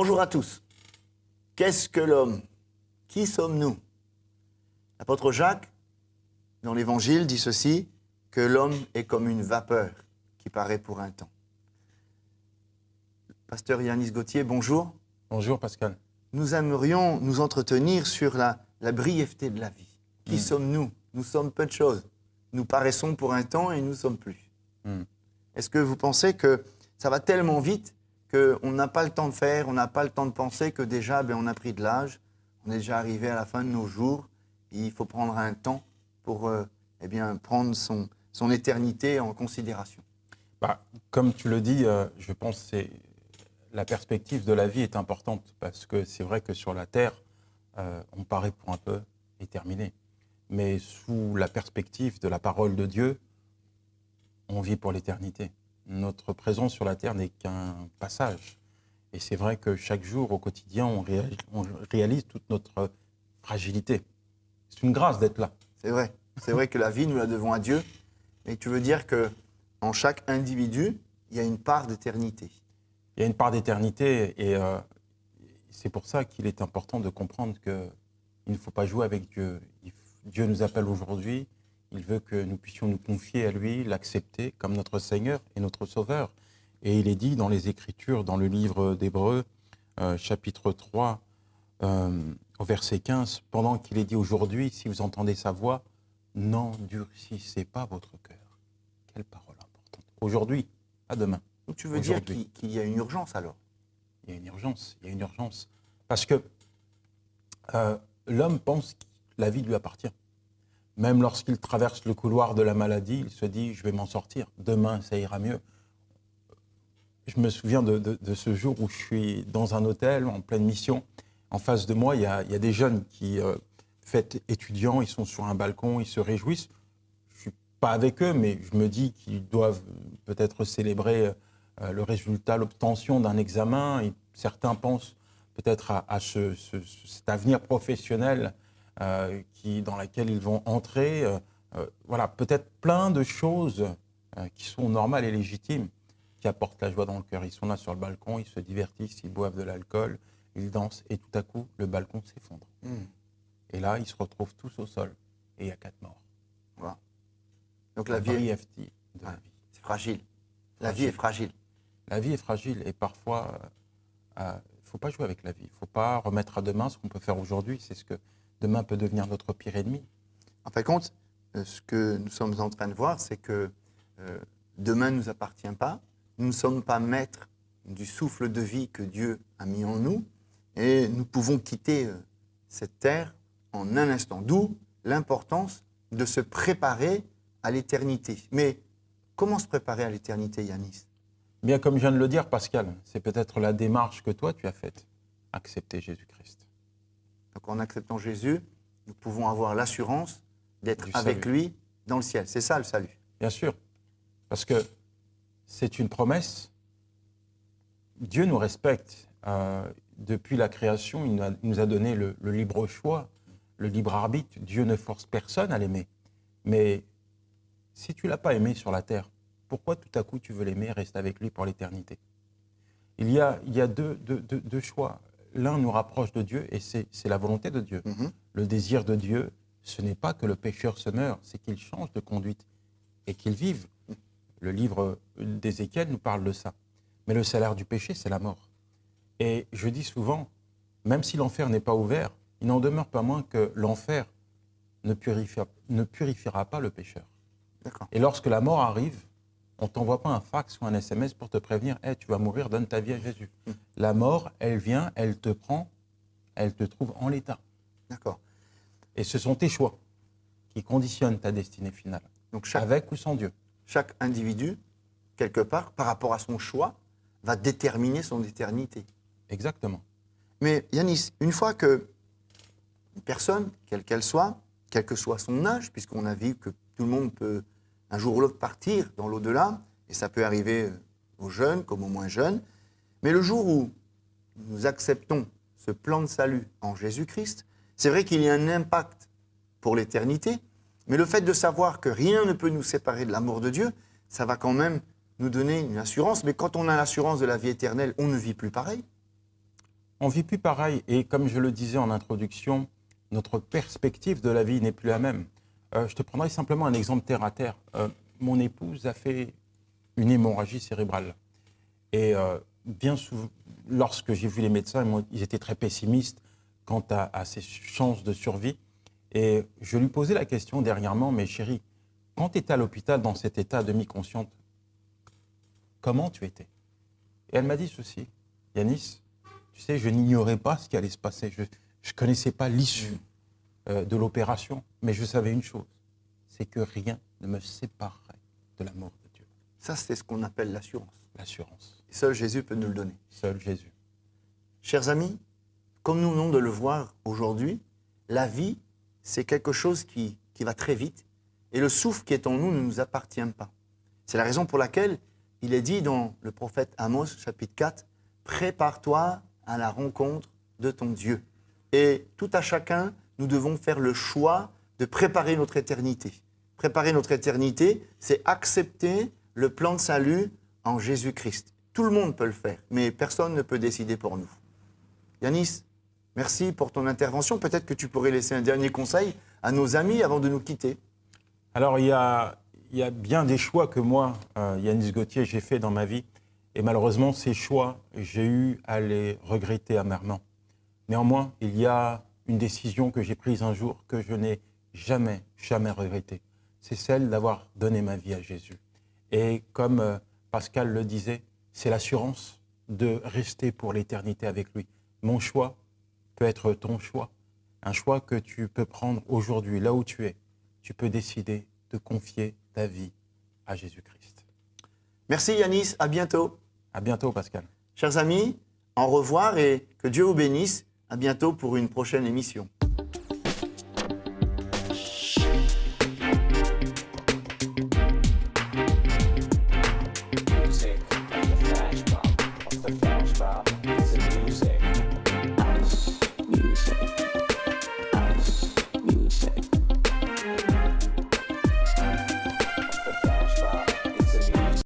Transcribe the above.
Bonjour à tous. Qu'est-ce que l'homme? Qui sommes-nous? L'apôtre Jacques, dans l'Évangile, dit ceci, que l'homme est comme une vapeur qui paraît pour un temps. Pasteur Yanis Gauthier, bonjour. Bonjour Pascal. Nous aimerions nous entretenir sur la brièveté de la vie. Qui sommes-nous? Nous sommes peu de choses. Nous paraissons pour un temps et nous ne sommes plus. Est-ce que vous pensez que ça va tellement vite qu'on n'a pas le temps de faire, on n'a pas le temps de penser que déjà on a pris de l'âge, on est déjà arrivé à la fin de nos jours, et il faut prendre un temps pour prendre son éternité en considération? Comme tu le dis, je pense que la perspective de la vie est importante parce que c'est vrai que sur la Terre, on paraît pour un peu déterminé. Mais sous la perspective de la parole de Dieu, on vit pour l'éternité. Notre présence sur la Terre n'est qu'un passage. Et c'est vrai que chaque jour, au quotidien, on réalise toute notre fragilité. C'est une grâce d'être là. C'est vrai. C'est vrai que la vie, nous la devons à Dieu. Et tu veux dire qu'en chaque individu, il y a une part d'éternité. Il y a une part d'éternité et c'est pour ça qu'il est important de comprendre qu'il ne faut pas jouer avec Dieu. Dieu nous appelle aujourd'hui. Il veut que nous puissions nous confier à lui, l'accepter comme notre Seigneur et notre Sauveur. Et il est dit dans les Écritures, dans le livre d'Hébreux, chapitre 3, au verset 15, pendant qu'il est dit aujourd'hui, si vous entendez sa voix, n'endurcissez pas votre cœur. Quelle parole importante. Aujourd'hui, pas demain. Donc tu veux dire qu'il y a une urgence alors? Il y a une urgence. Parce que l'homme pense que la vie lui appartient. Même lorsqu'il traverse le couloir de la maladie, il se dit « je vais m'en sortir, demain ça ira mieux ». Je me souviens de ce jour où je suis dans un hôtel en pleine mission. En face de moi, il y a des jeunes qui, fêtent étudiants, ils sont sur un balcon, ils se réjouissent. Je ne suis pas avec eux, mais je me dis qu'ils doivent peut-être célébrer le résultat, l'obtention d'un examen. Et certains pensent peut-être à cet avenir professionnel dans laquelle ils vont entrer. Voilà, peut-être plein de choses qui sont normales et légitimes, qui apportent la joie dans le cœur. Ils sont là sur le balcon, ils se divertissent, ils boivent de l'alcool, ils dansent, et tout à coup, le balcon s'effondre. Et là, ils se retrouvent tous au sol, et il y a 4 morts. Voilà. Donc la vie vie c'est fragile. La vie est fragile. La vie est fragile, et parfois, il ne faut pas jouer avec la vie. Il ne faut pas remettre à demain ce qu'on peut faire aujourd'hui. C'est ce que demain peut devenir notre pire ennemi. En fin de compte, ce que nous sommes en train de voir, c'est que demain ne nous appartient pas. Nous ne sommes pas maîtres du souffle de vie que Dieu a mis en nous. Et nous pouvons quitter cette terre en un instant. D'où l'importance de se préparer à l'éternité. Mais comment se préparer à l'éternité, Yanis? Bien, comme je viens de le dire, Pascal, c'est peut-être la démarche que toi, tu as faite. Accepter Jésus-Christ. Donc en acceptant Jésus, nous pouvons avoir l'assurance d'être avec lui dans le ciel. C'est ça le salut. Bien sûr, parce que c'est une promesse. Dieu nous respecte. Depuis la création, il nous a donné le libre choix, le libre arbitre. Dieu ne force personne à l'aimer. Mais si tu ne l'as pas aimé sur la terre, pourquoi tout à coup tu veux l'aimer et rester avec lui pour l'éternité? Il y a deux choix. L'un nous rapproche de Dieu et c'est la volonté de Dieu. Le désir de Dieu, ce n'est pas que le pécheur se meure, c'est qu'il change de conduite et qu'il vive. Le livre d'Ézéchiel nous parle de ça. Mais le salaire du péché, c'est la mort. Et je dis souvent, même si l'enfer n'est pas ouvert, il n'en demeure pas moins que l'enfer ne purifiera pas le pécheur. Et lorsque la mort arrive, on ne t'envoie pas un fax ou un SMS pour te prévenir « Hey, tu vas mourir, donne ta vie à Jésus ». La mort, elle vient, elle te prend, elle te trouve en l'état. D'accord. Et ce sont tes choix qui conditionnent ta destinée finale, donc avec ou sans Dieu. Chaque individu, quelque part, par rapport à son choix, va déterminer son éternité. Exactement. Mais Yanis, une fois que une personne, quelle qu'elle soit, quel que soit son âge, puisqu'on a vu que tout le monde peut un jour ou l'autre partir dans l'au-delà, et ça peut arriver aux jeunes comme aux moins jeunes, mais le jour où nous acceptons ce plan de salut en Jésus-Christ, c'est vrai qu'il y a un impact pour l'éternité, mais le fait de savoir que rien ne peut nous séparer de l'amour de Dieu, ça va quand même nous donner une assurance. Mais quand on a l'assurance de la vie éternelle, on ne vit plus pareil. on ne vit plus pareil. Et comme je le disais en introduction, notre perspective de la vie n'est plus la même. Je te prendrai simplement un exemple terre à terre. Mon épouse a fait une hémorragie cérébrale. Et bien souvent, lorsque j'ai vu les médecins, ils étaient très pessimistes quant à ses chances de survie. Et je lui posais la question dernièrement, mais chérie, quand tu étais à l'hôpital dans cet état demi-consciente, comment tu étais? Et elle m'a dit ceci: Yanis, tu sais, je n'ignorais pas ce qui allait se passer. Je ne connaissais pas l'issue de l'opération, mais je savais une chose, c'est que rien ne me séparerait de l'amour de Dieu. Ça, c'est ce qu'on appelle l'assurance. L'assurance. Et seul Jésus peut nous le donner. Seul Jésus. Chers amis, comme nous venons de le voir aujourd'hui, la vie, c'est quelque chose qui va très vite. Et le souffle qui est en nous ne nous appartient pas. C'est la raison pour laquelle il est dit dans le prophète Amos, chapitre 4, « Prépare-toi à la rencontre de ton Dieu ». Et tout à chacun, nous devons faire le choix de préparer notre éternité. Préparer notre éternité, c'est accepter le plan de salut en Jésus-Christ. Tout le monde peut le faire, mais personne ne peut décider pour nous. Yanis, merci pour ton intervention. Peut-être que tu pourrais laisser un dernier conseil à nos amis avant de nous quitter. Alors, il y a bien des choix que moi, Yanis Gauthier, j'ai fait dans ma vie. Et malheureusement, ces choix, j'ai eu à les regretter amèrement. Néanmoins, il y a une décision que j'ai prise un jour que je n'ai jamais regrettée. C'est celle d'avoir donné ma vie à Jésus. Et comme Pascal le disait, c'est l'assurance de rester pour l'éternité avec lui. Mon choix peut être ton choix. Un choix que tu peux prendre aujourd'hui, là où tu es. Tu peux décider de confier ta vie à Jésus-Christ. Merci Yanis, à bientôt. À bientôt, Pascal. Chers amis, au revoir et que Dieu vous bénisse. À bientôt pour une prochaine émission.